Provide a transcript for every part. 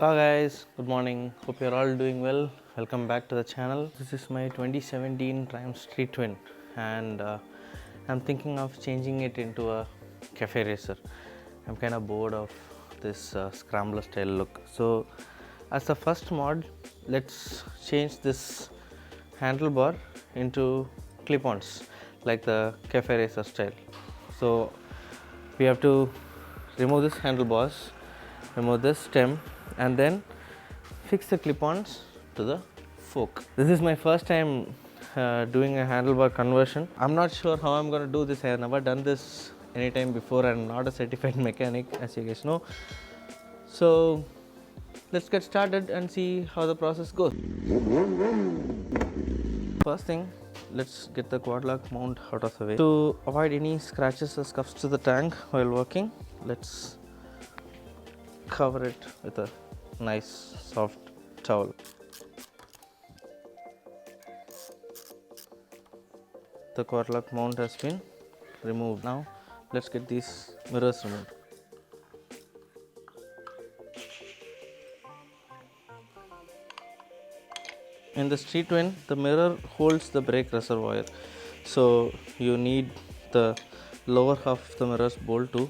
Hello guys, good morning. Hope you're all doing well. Welcome back to the channel. This is my 2017 Triumph Street Twin and I'm thinking of changing it into a cafe racer. I'm kind of bored of this scrambler style look. So as the first mod, let's change this handlebar into clip-ons like the cafe racer style. So we have to remove this handlebars, remove this stem, and then fix the clip-ons to the fork. This is my first time doing a handlebar conversion. I'm not sure how I'm going to do this. I have never done this anytime before. I'm not a certified mechanic, as you guys know. So let's get started and see how the process goes. First thing, let's get the quad lock mount out of the way. To avoid any scratches or scuffs to the tank while working, let's cover it with a nice soft towel. The quad lock mount has been removed. Now let's get these mirrors removed. In the Street Twin, the mirror holds the brake reservoir, so you need the lower half of the mirror's bolt to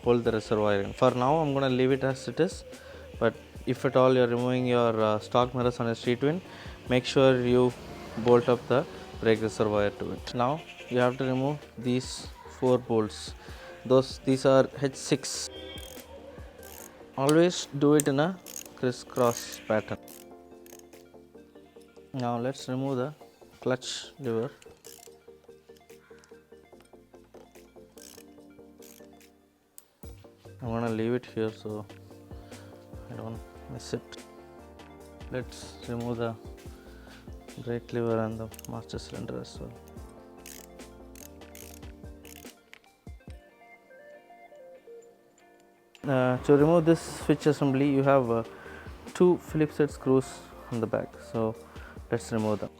hold the reservoir in. For now, I'm going to leave it as it is, but if at all you're removing your stock mirrors on a Street Twin, make sure you bolt up the brake reservoir to it. Now you have to remove these 4 bolts. These are H6. Always do it in a crisscross pattern. Now let's remove the clutch lever. I'm gonna leave it here so I don't miss it. Let's remove the brake lever and the master cylinder as well. To remove this switch assembly, you have 2 Phillips head screws on the back. So let's remove them.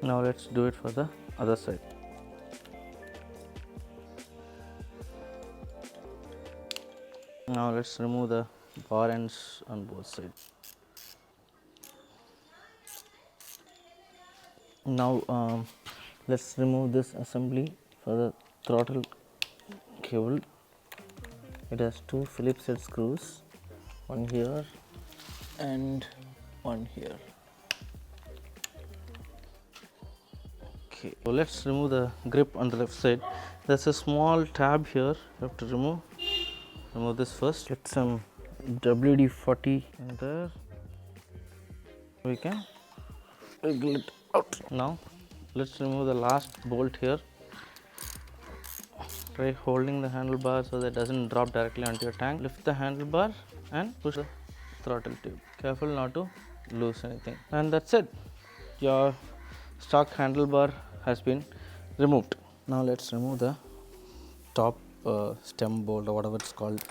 Now let's do it for the other side. Now let's remove the bar ends on both sides. Now let's remove this assembly for the throttle cable. It has 2 Phillips head screws, one here and one here. Okay, so let's remove the grip on the left side. There's a small tab here. You have to remove this first. Get some WD-40 in there. We can wiggle it out. Now let's remove the last bolt here. Try holding the handlebar so that it doesn't drop directly onto your tank. Lift the handlebar and push the throttle tube. Careful not to lose anything. And that's it. Your stock handlebar has been removed. Now let's remove the top stem bolt or whatever it's called.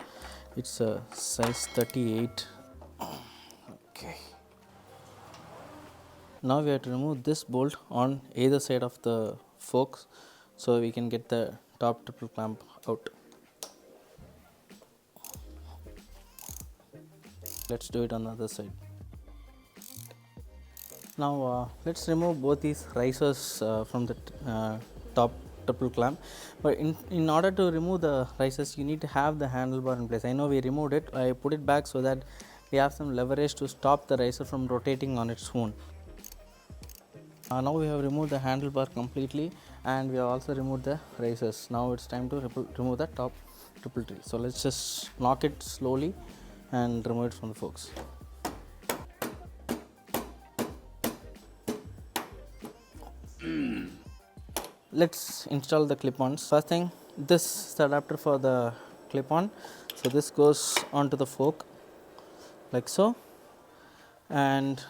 It's a size 38. Okay. Now we have to remove this bolt on either side of the forks so we can get the top triple clamp out. Let's do it on the other side. Now let's remove both these risers from the top triple clamp. But in order to remove the risers, you need to have the handlebar in place. I know we removed it. I put it back so that we have some leverage to stop the riser from rotating on its own. Now we have removed the handlebar completely and we have also removed the risers. Now it's time to remove the top triple tree. So let's just knock it slowly and remove it from the forks. Let's install the clip-ons. First thing, this is the adapter for the clip-on. So this goes onto the fork like so, and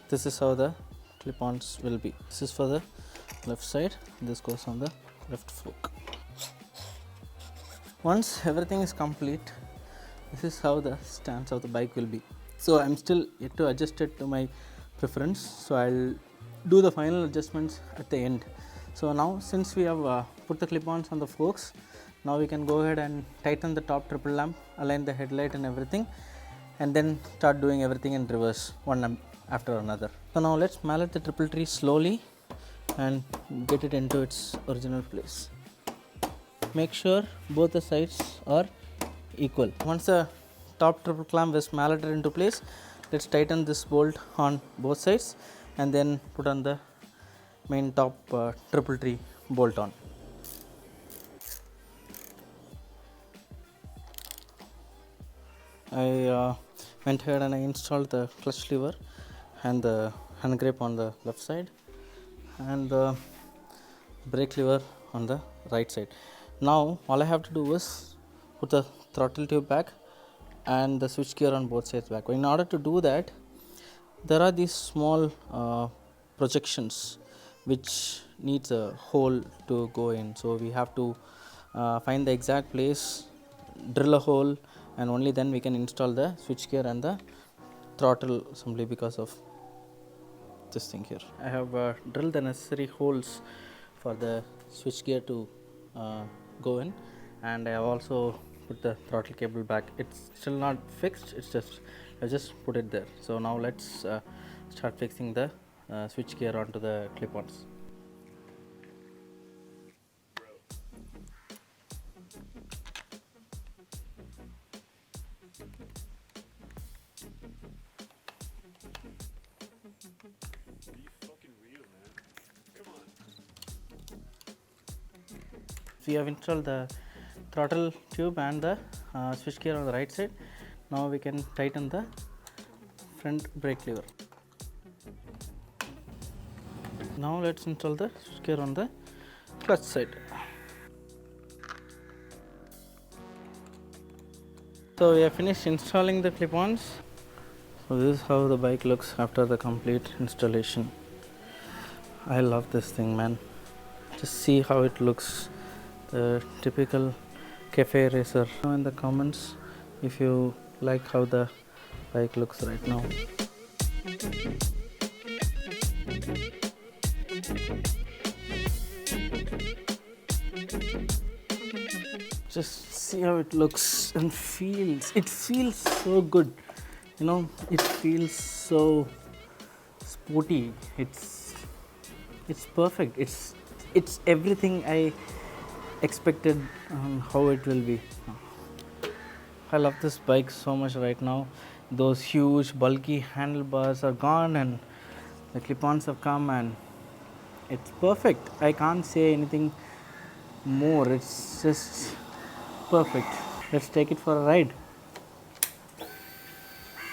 this is how the clip-ons will be. This is for the left side, this goes on the left fork. Once everything is complete, this is how the stance of the bike will be. So I'm still yet to adjust it to my preference, so I'll do the final adjustments at the end. So now since we have put the clip-ons on the forks, now we can go ahead and tighten the top triple lamp, align the headlight and everything, and then start doing everything in reverse one after another. So now let's mallet the triple tree slowly and get it into its original place. Make sure both the sides are equal. Once the top triple clamp is malleted into place, let's tighten this bolt on both sides and then put on the main top triple tree bolt on. I went ahead and I installed the clutch lever and the hand grip on the left side and the brake lever on the right side. Now all I have to do is put the throttle tube back and the switch gear on both sides back. In order to do that, there are these small projections which needs a hole to go in. So we have to find the exact place, drill a hole, and only then we can install the switch gear and the throttle assembly because of this thing here. I have drilled the necessary holes for the switch gear to go in, and I have also put the throttle cable back. It's still not fixed, it's just I just put it there. So now let's start fixing the switch gear onto the clip-ons. So we have installed the throttle tube and the switch gear on the right side. Now we can tighten the front brake lever. Now let's install the switch gear on the clutch side. So we have finished installing the clip-ons. So this is how the bike looks after the complete installation. I love this thing, man. Just see how it looks, the typical cafe racer. Now in the comments if you like how the bike looks right now. Just see how it looks and feels. It feels so good, you know. It feels so sporty. It's perfect. It's everything I expected how it will be. I love this bike so much right now. Those huge bulky handlebars are gone and the clip-ons have come and it's perfect. I can't say anything more. It's just perfect. Let's take it for a ride.